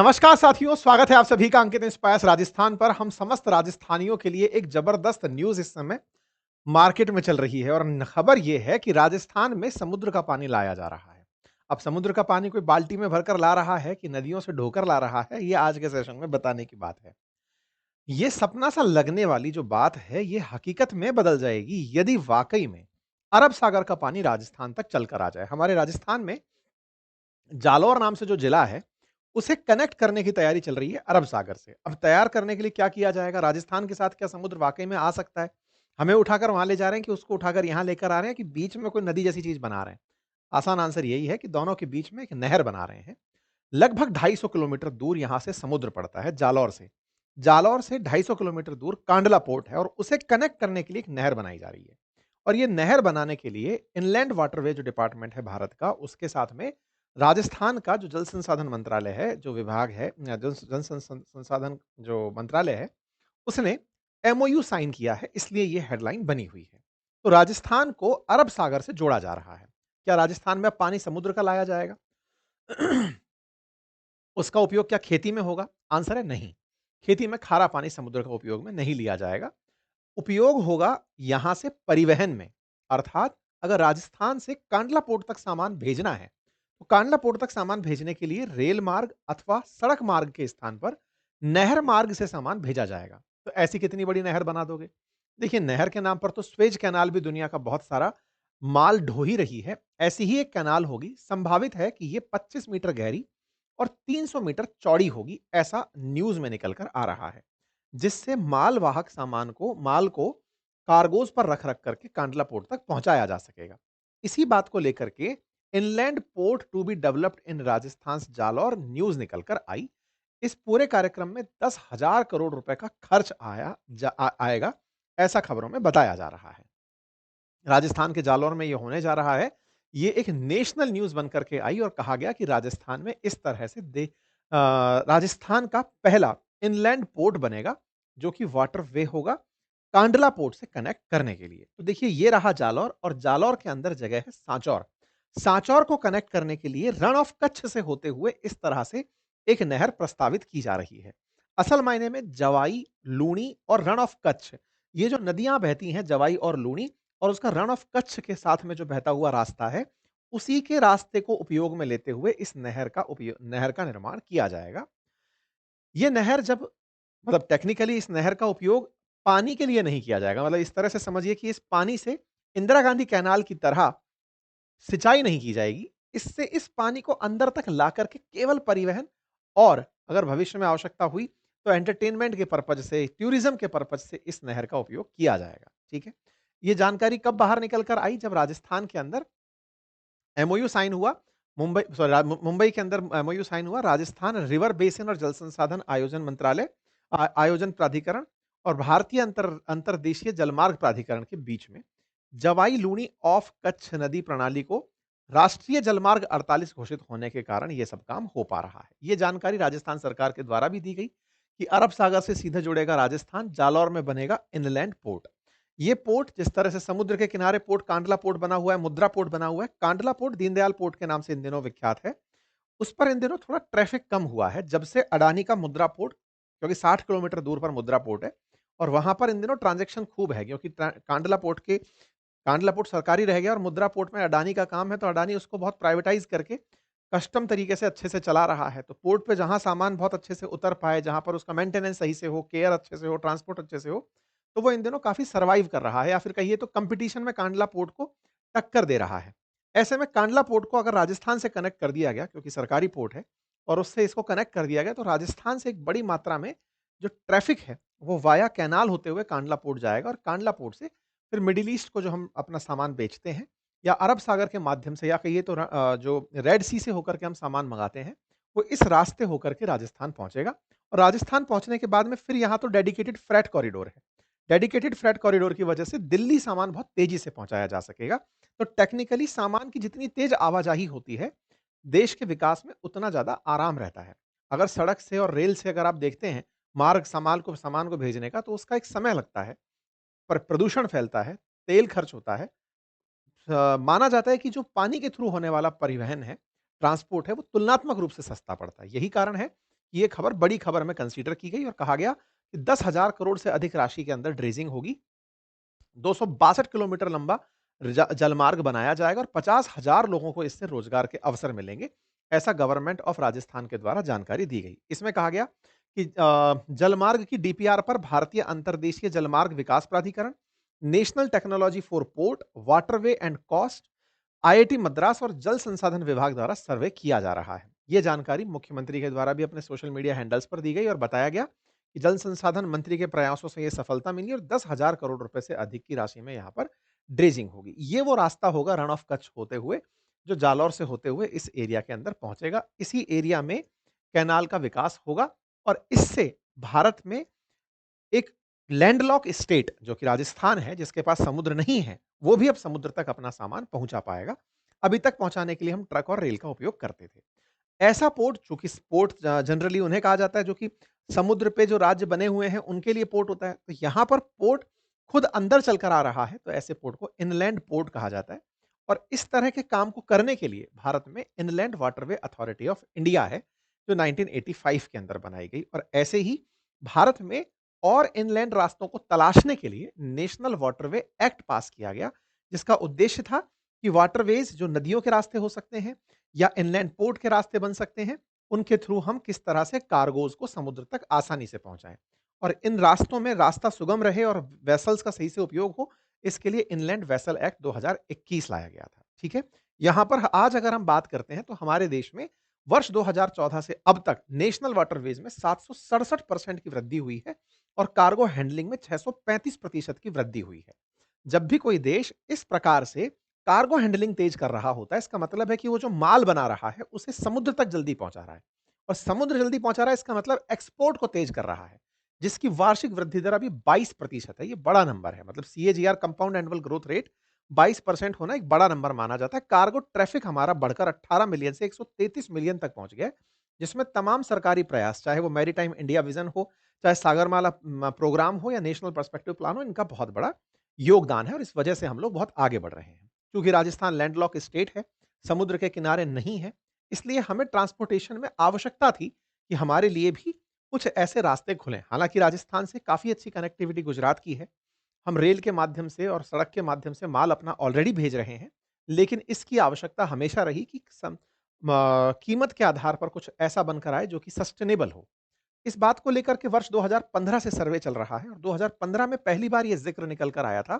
नमस्कार साथियों, स्वागत है आप सभी का अंकित इंस्पायर्स राजस्थान पर। हम समस्त राजस्थानियों के लिए एक जबरदस्त न्यूज़ इस समय मार्केट में चल रही है और खबर ये है कि राजस्थान में समुद्र का पानी लाया जा रहा है। अब समुद्र का पानी कोई बाल्टी में भरकर ला रहा है कि नदियों से ढोकर ला रहा है, ये आज के सेशन में बताने की बात है। ये सपना सा लगने वाली जो बात है, ये हकीकत में बदल जाएगी यदि वाकई में अरब सागर का पानी राजस्थान तक चलकर आ जाए। हमारे राजस्थान में जालौर नाम से जो जिला है, उसे कनेक्ट करने की तैयारी चल रही है अरब सागर से। अब तैयार करने के लिए क्या किया जाएगा? राजस्थान के साथ क्या समुद्र वाक़ई में आ सकता है? हमें उठाकर वहाँ ले जा रहे हैं कि उसको उठाकर यहाँ लेकर आ रहे हैं कि बीच में कोई नदी जैसी चीज़ बना रहे हैं? आसान आंसर यही है कि दोनों के बीच में एक नहर बना रहे हैं। लगभग 250 किलोमीटर दूर यहाँ से समुद्र पड़ता है जालौर से। जालौर से 250 किलोमीटर दूर कांडला पोर्ट है और उसे कनेक्ट करने के लिए एक नहर बनाई जा रही है। और ये नहर बनाने के लिए इनलैंड वाटरवे जो डिपार्टमेंट है भारत का, उसके साथ में राजस्थान का जो जल संसाधन मंत्रालय है, जो विभाग है जल जल संसाधन जो मंत्रालय है, उसने एमओयू साइन किया है, इसलिए ये हेडलाइन बनी हुई है। तो राजस्थान को अरब सागर से जोड़ा जा रहा है। क्या राजस्थान में अब पानी समुद्र का लाया जाएगा? उसका उपयोग क्या खेती में होगा? आंसर है नहीं। खेती में खारा पानी समुद्र का उपयोग में नहीं लिया जाएगा। उपयोग होगा यहां से परिवहन में। अर्थात अगर राजस्थान से कांडला पोर्ट तक सामान भेजना है, तो कांडला पोर्ट तक सामान भेजने के लिए रेल मार्ग अथवा सड़क मार्ग के स्थान पर नहर मार्ग से सामान भेजा जाएगा। तो ऐसी कितनी बड़ी नहर बना दोगे? देखिए, नहर के नाम पर तो स्वेज कैनाल भी दुनिया का बहुत सारा माल ढो ही रही है। ऐसी ही एक कैनाल होगी, संभावित है कि ये 25 मीटर गहरी और 300 मीटर चौड़ी होगी, ऐसा न्यूज में निकलकर आ रहा है। जिससे मालवाहक माल को कार्गोज पर रख रख करके कांडला पोर्ट तक पहुंचाया जा सकेगा। इसी बात को लेकर के inland port to be developed in Rajasthan Jalore news निकलकर आई। इस पूरे कार्यक्रम में 10,000 करोड़ रुपए का खर्च आएगा, ऐसा खबरों में बताया जा रहा है। राजस्थान के जालौर में ये होने जा रहा है। ये एक नेशनल न्यूज़ बन कर के आई और कहा गया कि राजस्थान में इस तरह से राजस्थान का पहला इनलैंड पोर्ट बनेगा, जो कि वाटर वे होगा कांडला पोर्ट से कनेक्ट करने के लिए। तो देखिए, ये रहा जालौर और जालौर के अंदर जगह है सांचौर। सांचौर को कनेक्ट करने के लिए रण ऑफ कच्छ से होते हुए इस तरह से एक नहर प्रस्तावित की जा रही है। असल मायने में जवाई, लूणी और रण ऑफ कच्छ, ये जो नदियां बहती हैं जवाई और लूणी, और उसका रण ऑफ कच्छ के साथ में जो बहता हुआ रास्ता है, उसी के रास्ते को उपयोग में लेते हुए इस नहर का निर्माण किया जाएगा। ये नहर जब मतलब टेक्निकली इस नहर का उपयोग पानी के लिए नहीं किया जाएगा। मतलब इस तरह से समझिए कि इस पानी से इंदिरा गांधी कैनाल की तरह सिंचाई नहीं की जाएगी। इससे इस पानी को अंदर तक ला करके केवल परिवहन और अगर भविष्य में आवश्यकता हुई तो एंटरटेनमेंट के पर्पज़ से, टूरिज़्म के पर्पज़ से इस नहर का उपयोग किया जाएगा। ठीक है? ये जानकारी कब बाहर निकल कर आई? जब राजस्थान के अंदर एमओयू साइन हुआ। मुंबई के अंदर एमओयू साइन हुआ। राजस्थान रिवर बेसिन और जल संसाधन आयोजन मंत्रालय, आयोजन प्राधिकरण और भारतीय अंतर्देशीय जलमार्ग प्राधिकरण के बीच में जवाई लूणी ऑफ कच्छ नदी प्रणाली को राष्ट्रीय जलमार्ग 48 घोषित होने के कारण यह सब काम हो पा रहा है। यह जानकारी राजस्थान सरकार के द्वारा भी दी गई कि अरब सागर से सीधे जुड़ेगा राजस्थान, जालौर में बनेगा इनलैंड पोर्ट। ये पोर्ट जिस तरह से समुद्र के किनारे पोर्ट कांडला पोर्ट बना हुआ है, मुद्रा पोर्ट बना हुआ है, कांडला पोर्ट दीनदयाल पोर्ट के नाम से इन दिनों विख्यात है। उस पर इन दिनों थोड़ा ट्रैफिक कम हुआ है जब से अडानी का मुद्रा पोर्ट, क्योंकि 60 किलोमीटर दूर पर मुद्रा पोर्ट है और वहां पर इन दिनों ट्रांजैक्शन खूब है, क्योंकि कांडला पोर्ट सरकारी रह गया और मुद्रा पोर्ट में अडानी का काम है, तो अडानी उसको बहुत प्राइवेटाइज करके कस्टम तरीके से अच्छे से चला रहा है। तो पोर्ट पे जहां सामान बहुत अच्छे से उतर पाए, जहां पर उसका मेंटेनेंस सही से हो, केयर अच्छे से हो, ट्रांसपोर्ट अच्छे से हो, तो वो इन दिनों काफी सर्वाइव कर रहा है, या फिर कहिए तो कंपटीशन में कांडला पोर्ट को टक्कर दे रहा है। ऐसे में कांडला पोर्ट को अगर राजस्थान से कनेक्ट कर दिया गया, क्योंकि सरकारी पोर्ट है, और उससे इसको कनेक्ट कर दिया गया, तो राजस्थान से एक बड़ी मात्रा में जो ट्रैफिक है वो वाया कैनाल होते हुए कांडला पोर्ट जाएगा और कांडला पोर्ट से फिर मिडिल ईस्ट को जो हम अपना सामान बेचते हैं, या अरब सागर के माध्यम से, या कहिए तो जो रेड सी से होकर के हम सामान मंगाते हैं, वो इस रास्ते होकर के राजस्थान पहुंचेगा। और राजस्थान पहुंचने के बाद में फिर यहाँ तो डेडिकेटेड फ्रेट कॉरिडोर है। डेडिकेटेड फ्रेट कॉरिडोर की वजह से दिल्ली सामान बहुत तेजी से पहुंचाया जा सकेगा। तो टेक्निकली सामान की जितनी तेज आवाजाही होती है, देश के विकास में उतना ज्यादा आराम रहता है। अगर सड़क से और रेल से अगर आप देखते हैं मार्ग सामान को भेजने का, तो उसका एक समय लगता है, पर प्रदूषण फैलता है, तेल खर्च होता है। माना जाता है कि जो पानी के थ्रू होने वाला परिवहन है, ट्रांसपोर्ट है, वो तुलनात्मक रूप से सस्ता पड़ता है। यही कारण है ये खबर बड़ी खबर में कंसीडर की गई और कहा गया कि 10,000 करोड़ से अधिक राशि के अंदर ड्रेजिंग होगी। 262 किलोमीटर लंबा जलमार्ग बनाया जाएगा और 50,000 लोगों को इससे रोजगार के अवसर मिलेंगे। ऐसा गवर्नमेंट ऑफ राजस्थान के द्वारा जानकारी दी गई। इसमें कहा गया कि जलमार्ग की डीपीआर पर भारतीय अंतर्देशीय जलमार्ग विकास प्राधिकरण, national technology for port, waterway and cost, IIT Madras और जल संसाधन विभाग द्वारा सर्वे किया जा रहा है। यह जानकारी मुख्यमंत्री के द्वारा भी अपने सोशल मीडिया हैंडल्स पर दी गई और बताया गया कि जल संसाधन मंत्री के प्रयासों से यह सफलता मिली और 10,000 करोड़ रुपए से अधिक की राशि में यहां पर ड्रेजिंग होगी। ये वो रास्ता होगा रन ऑफ कच्छ होते हुए, जो जालौर से होते हुए इस एरिया के अंदर पहुंचेगा। इसी एरिया में कैनाल का विकास होगा और इससे भारत में एक लैंडलॉक स्टेट जो कि राजस्थान है, जिसके पास समुद्र नहीं है, वो भी अब समुद्र तक अपना सामान पहुंचा पाएगा। अभी तक पहुंचाने के लिए हम ट्रक और रेल का उपयोग करते थे। ऐसा पोर्ट, चूंकि पोर्ट जनरली उन्हें कहा जाता है जो कि समुद्र पे जो राज्य बने हुए हैं उनके लिए पोर्ट होता है। तो यहां पर पोर्ट खुद अंदर चलकर आ रहा है, तो ऐसे पोर्ट को इनलैंड पोर्ट कहा जाता है। और इस तरह के काम को करने के लिए भारत में inland waterway authority of India है, जो 1985 के अंदर बनाई गई। और ऐसे ही भारत में और इनलैंड रास्तों को तलाशने के लिए नेशनल वाटरवे एक्ट पास किया गया, जिसका उद्देश्य था कि वाटरवेज जो नदियों के रास्ते हो सकते हैं या इनलैंड पोर्ट के रास्ते बन सकते हैं, उनके थ्रू हम किस तरह से कार्गोज को समुद्र तक आसानी से पहुंचाएं और इन रास्तों में रास्ता सुगम रहे और वेसल्स का सही से उपयोग हो, इसके लिए इनलैंड वेसल एक्ट 2021 लाया गया था। ठीक है। यहां पर आज अगर हम बात करते हैं तो हमारे देश में वर्ष 2014 से अब तक नेशनल वाटरवेज में 767% की वृद्धि हुई है और कार्गो हैंडलिंग में 635% की वृद्धि हुई है। जब भी कोई देश इस प्रकार से कार्गो हैंडलिंग तेज कर रहा होता है, इसका मतलब है कि वो जो माल बना रहा है उसे समुद्र तक जल्दी पहुंचा रहा है और समुद्र जल्दी पहुंचा रहा है, इसका मतलब एक्सपोर्ट को तेज कर रहा है, जिसकी वार्षिक वृद्धि दर अभी 22% है। ये बड़ा नंबर है, मतलब CAGR compound annual growth rate 22% होना एक बड़ा नंबर माना जाता है। कार्गो ट्रैफिक हमारा बढ़कर 18 मिलियन से 133 मिलियन तक पहुंच गया है, जिसमें तमाम सरकारी प्रयास, चाहे वो मैरीटाइम इंडिया विजन हो, चाहे सागरमाला प्रोग्राम हो या नेशनल पर्सपेक्टिव प्लान हो, इनका बहुत बड़ा योगदान है और इस वजह से हम लोग बहुत आगे बढ़ रहे हैं। क्योंकि राजस्थान लैंडलॉक स्टेट है, समुद्र के किनारे नहीं है, इसलिए हमें ट्रांसपोर्टेशन में आवश्यकता थी कि हमारे लिए भी कुछ ऐसे रास्ते खुलें। हालांकि राजस्थान से काफ़ी अच्छी कनेक्टिविटी गुजरात की है, हम रेल के माध्यम से और सड़क के माध्यम से माल अपना ऑलरेडी भेज रहे हैं, लेकिन इसकी आवश्यकता हमेशा रही कि कीमत के आधार पर कुछ ऐसा बनकर आए जो कि सस्टेनेबल हो। इस बात को लेकर के वर्ष 2015 से सर्वे चल रहा है और 2015 में पहली बार यह जिक्र निकल कर आया था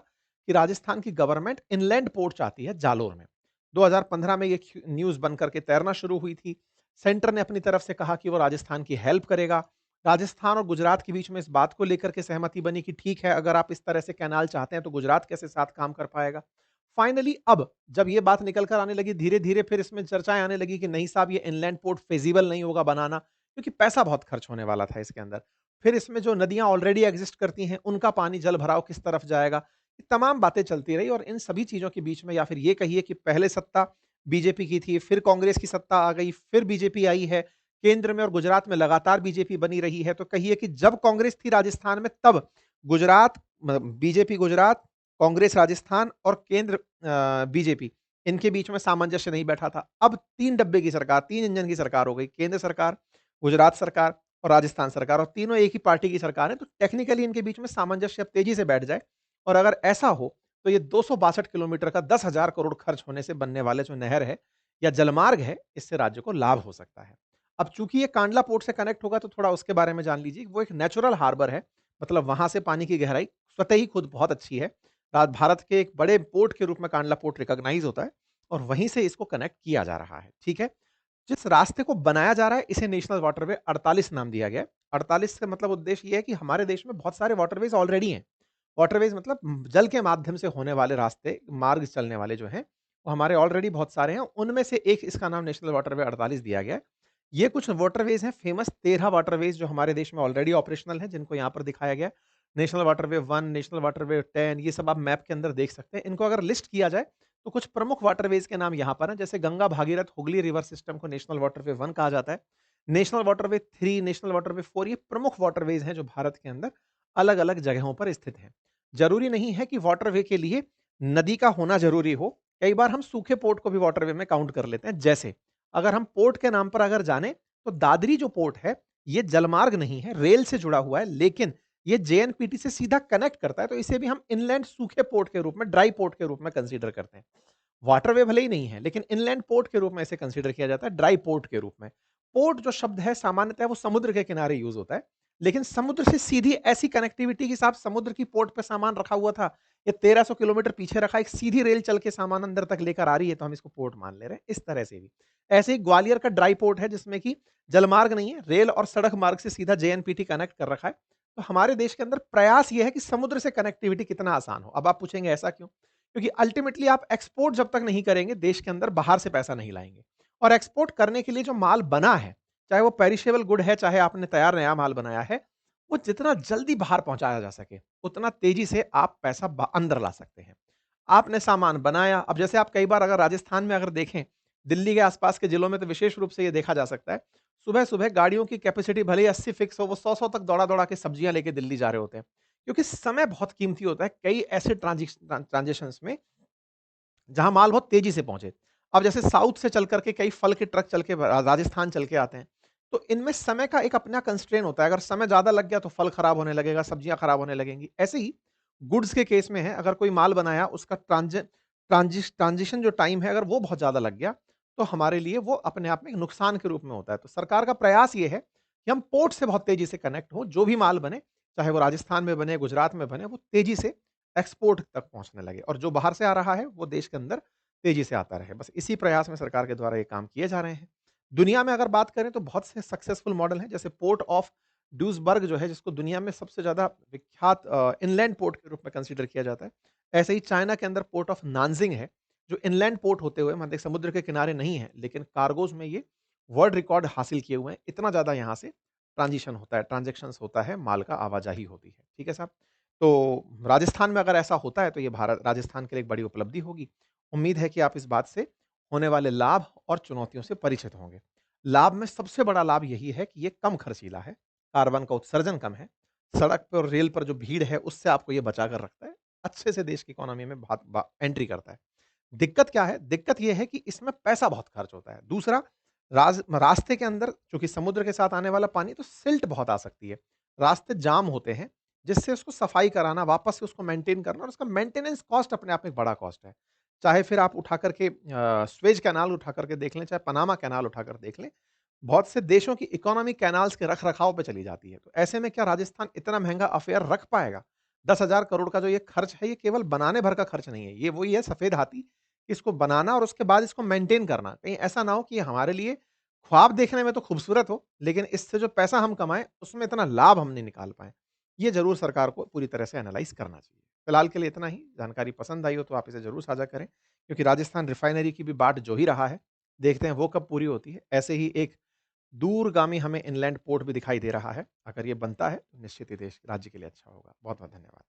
कि राजस्थान की गवर्नमेंट इनलैंड पोर्ट चाहती है जालोर में। 2015 में ये न्यूज़ बनकर के तैरना शुरू हुई थी। सेंटर ने अपनी तरफ से कहा कि वो राजस्थान की हेल्प करेगा। राजस्थान और गुजरात के बीच में इस बात को लेकर के सहमति बनी कि ठीक है, अगर आप इस तरह से कैनाल चाहते हैं तो गुजरात कैसे साथ काम कर पाएगा। फाइनली अब जब ये बात निकल कर आने लगी, धीरे-धीरे फिर इसमें चर्चाएँ आने लगी कि नहीं साहब, ये इनलैंड पोर्ट फिज़िबल नहीं होगा बनाना, क्योंकि पैसा बहुत खर्च होने वाला था इसके अंदर। फिर इसमें जो नदियाँ ऑलरेडी एग्ज़िस्ट करती हैं, उनका पानी जल भराव किस तरफ जाएगा? ये तमाम बातें चलती रही और इन सभी चीज़ों के बीच में, या फिर ये कहिए कि पहले सत्ता बीजेपी की थी, फिर कांग्रेस की सत्ता आ गई, फिर बीजेपी आई है, केंद्र में और गुजरात में लगातार बीजेपी बनी रही है। तो कहिए कि जब कांग्रेस थी राजस्थान में, तब गुजरात बीजेपी गुजरात, कांग्रेस राजस्थान और केंद्र बीजेपी, इनके बीच में सामंजस्य नहीं बैठा था। अब 3 डब्बे की सरकार, 3 इंजन की सरकार हो गई। केंद्र सरकार, गुजरात सरकार और राजस्थान सरकार, और तीनों एक ही पार्टी की सरकार है, तो टेक्निकली इनके बीच में सामंजस्य अब तेजी से बैठ जाए और अगर ऐसा हो तो ये 262 किलोमीटर का 10,000 करोड़ खर्च होने से बनने वाले जो नहर है या जलमार्ग है, इससे राज्य को लाभ हो सकता है। अब चूंकि ये कांडला पोर्ट से कनेक्ट होगा तो थोड़ा उसके बारे में जान लीजिए। वो एक नेचुरल हार्बर है, मतलब वहां से पानी की गहराई स्वतः ही खुद बहुत अच्छी है। भारत के एक बड़े पोर्ट के रूप में कांडला पोर्ट रिकॉग्नाइज होता है और वहीं से इसको कनेक्ट किया जा रहा है। ठीक है। जिस रास्ते को बनाया जा रहा है, इसे नेशनल वाटरवे 48 नाम दिया गया है। 48 से मतलब उद्देश्य ये है कि हमारे देश में बहुत सारे वाटरवेज ऑलरेडी हैं। वाटरवेज मतलब जल के माध्यम से होने वाले रास्ते, मार्ग चलने वाले जो हैं, वो हमारे ऑलरेडी बहुत सारे हैं। उनमें से एक, इसका नाम नेशनल वाटरवे 48 दिया गया है। ये कुछ वाटरवेज हैं, फेमस 13 वाटरवेज जो हमारे देश में ऑलरेडी ऑपरेशनल हैं, जिनको यहाँ पर दिखाया गया है। नेशनल वाटरवे 1, नेशनल वाटरवे 10, ये सब आप मैप के अंदर देख सकते हैं। इनको अगर लिस्ट किया जाए तो कुछ प्रमुख वाटरवेज के नाम यहाँ पर हैं, जैसे गंगा भागीरथ हुगली रिवर सिस्टम को नेशनल वाटरवे 1 कहा जाता है। नेशनल वाटरवे 3, नेशनल वाटरवे 4, ये प्रमुख वाटरवेज हैं जो भारत के अंदर अलग-अलग जगहों पर स्थित हैं। जरूरी नहीं है कि वाटरवे के लिए नदी का होना जरूरी हो। कई बार हम सूखे पोर्ट को भी वाटरवे में काउंट कर लेते हैं। जैसे अगर हम पोर्ट के नाम पर अगर जाने तो दादरी जो पोर्ट है, ये जलमार्ग नहीं है, रेल से जुड़ा हुआ है, लेकिन ये जेएनपीटी से सीधा कनेक्ट करता है, तो इसे भी हम इनलैंड सूखे पोर्ट के रूप में, ड्राई पोर्ट के रूप में कंसीडर करते हैं। वाटरवे भले ही नहीं है, लेकिन इनलैंड पोर्ट के रूप में इसे कंसीडर किया जाता है, ड्राई पोर्ट के रूप में। पोर्ट जो शब्द है सामान्यतः वो समुद्र के किनारे यूज़ होता है, लेकिन समुद्र से सीधी ऐसी कनेक्टिविटी के साथ समुद्र की पोर्ट पे सामान रखा हुआ था, ये 1300 किलोमीटर पीछे रखा, एक सीधी रेल चल के सामान अंदर तक लेकर आ रही है, तो हम इसको पोर्ट मान ले रहे हैं, इस तरह से भी। ऐसे ही ग्वालियर का ड्राई पोर्ट है, जिसमें कि जलमार्ग नहीं है, रेल और सड़क मार्ग से सीधा जेएनपीटी कनेक्ट कर रखा है। तो हमारे देश के अंदर प्रयास ये है कि समुद्र से कनेक्टिविटी कितना आसान हो। अब आप पूछेंगे ऐसा क्यों? क्योंकि अल्टीमेटली आप एक्सपोर्ट जब तक नहीं करेंगे, देश के अंदर बाहर से पैसा नहीं लाएँगे। और एक्सपोर्ट करने के लिए जो माल बना है, चाहे वो पेरिशेबल गुड है, चाहे आपने तैयार नया माल बनाया है, वो जितना जल्दी बाहर पहुँचाया जा सके, उतना तेज़ी से आप पैसा अंदर ला सकते हैं। आपने सामान बनाया, अब जैसे आप कई बार अगर राजस्थान में अगर देखें, दिल्ली के आसपास के जिलों में तो विशेष रूप से ये देखा जा सकता है, सुबह-सुबह गाड़ियों की कैपेसिटी भले ही 80 फिक्स हो, वो 100-100 तक दौड़ा-दौड़ा के सब्जियाँ लेके दिल्ली जा रहे होते हैं। क्योंकि समय बहुत कीमती होता है, कई ऐसे ट्रांज़िशंस में जहाँ माल बहुत तेज़ी से पहुँचे। अब जैसे साउथ से चल कर के कई फल के ट्रक चल के राजस्थान चल के आते हैं। तो इनमें समय का एक अपना कंस्ट्रेंट होता है, अगर समय ज़्यादा लग गया तो फल खराब होने लगेगा, सब्जियाँ खराब होने लगेंगी। ऐसे ही गुड्स के केस में है, अगर कोई माल बनाया उसका ट्रांज़िशन जो टाइम है, अगर वो बहुत ज़्यादा लग गया, तो हमारे लिए वो अपने आप में एक नुकसान के रूप में होता है। तो सरकार का प्रयास ये है कि हम पोर्ट से बहुत तेज़ी से कनेक्ट हों, जो भी माल बने, चाहे वो राजस्थान में बने, गुजरात में बने, वो तेज़ी से एक्सपोर्ट तक पहुँचने लगे और जो बाहर से आ रहा है, वो देश के अंदर तेज़ी से आता रहे। बस इसी प्रयास में सरकार के द्वारा ये काम किए जा रहे हैं। दुनिया में अगर बात करें तो बहुत से सक्सेसफुल मॉडल हैं, जैसे पोर्ट ऑफ ड्यूसबर्ग जो है, जिसको दुनिया में सबसे ज़्यादा विख्यात इनलैंड पोर्ट के रूप में कंसीडर किया जाता है। ऐसे ही चाइना के अंदर पोर्ट ऑफ नानजिंग है, जो इनलैंड पोर्ट होते हुए मतलब समुद्र के किनारे नहीं है, लेकिन कार्गोज़ में ये वर्ल्ड रिकॉर्ड हासिल किए हुए हैं। इतना ज़्यादा यहाँ से ट्रांज़िशन होता है, ट्रांज़ैक्शंस होता है, माल का आवाजाही होती है। ठीक है साहब? तो राजस्थान में अगर ऐसा होता है, तो ये भारत राजस्थान के लिए एक बड़ी उपलब्धि होगी। उम्मीद है कि आप इस बात से होने वाले लाभ और चुनौतियों से परिचित होंगे। लाभ में सबसे बड़ा लाभ यही है कि ये कम खर्चीला है, कार्बन का उत्सर्जन कम है, सड़क पे और रेल पर जो भीड़ है उससे आपको ये बचा कर रखता है, अच्छे से देश की इकोनॉमी में भात बा एंट्री करता है। दिक्कत क्या है? दिक्कत ये है कि इसमें पैसा बहुत खर्च होता है। दूसरा, रास्ते के अंदर चूँकि समुद्र के साथ आने वाला पानी तो सिल्ट बहुत आ सकती है। रास्ते जाम होते हैं, जिससे उसको सफाई कराना, वापस से उसको मेंटेन करना और उसका मेंटेनेंस कॉस्ट अपने आप में एक बड़ा कॉस्ट है। चाहे फिर आप उठा कर के स्वेज कैनाल उठा कर के देख लें, चाहे पनामा कैनाल उठाकर देख लें, बहुत से देशों की इकोनॉमी कैनाल्स के रख-रखाव पे चली जाती है। तो ऐसे में क्या राजस्थान इतना महँगा अफ़ेयर रख पाएगा? 10,000 करोड़ का जो ये खर्च है, ये केवल बनाने भर का खर्च नहीं है। ये वही है सफ़ेद हाथी, इसको बनाना और उसके बाद इसको मेंटेन करना। कहीं ऐसा ना हो कि ये हमारे लिए ख्वाब देखने में तो खूबसूरत हो, लेकिन इससे जो पैसा हम कमाएँ, उसमें इतना लाभ हम नहीं निकाल पाएँ। ये ज़रूर सरकार को पूरी तरह से एनालाइज़ करना चाहिए। फिलहाल के लिए इतना ही, जानकारी पसंद आई हो तो आप इसे ज़रूर साझा करें, क्योंकि राजस्थान रिफाइनरी की भी बाट जो ही रहा है, देखते हैं वो कब पूरी होती है। ऐसे ही एक दूरगामी हमें इनलैंड पोर्ट भी दिखाई दे रहा है। अगर ये बनता है, तो निश्चित ही देश राज्य के लिए अच्छा होगा। बहुत-बहुत धन्यवाद।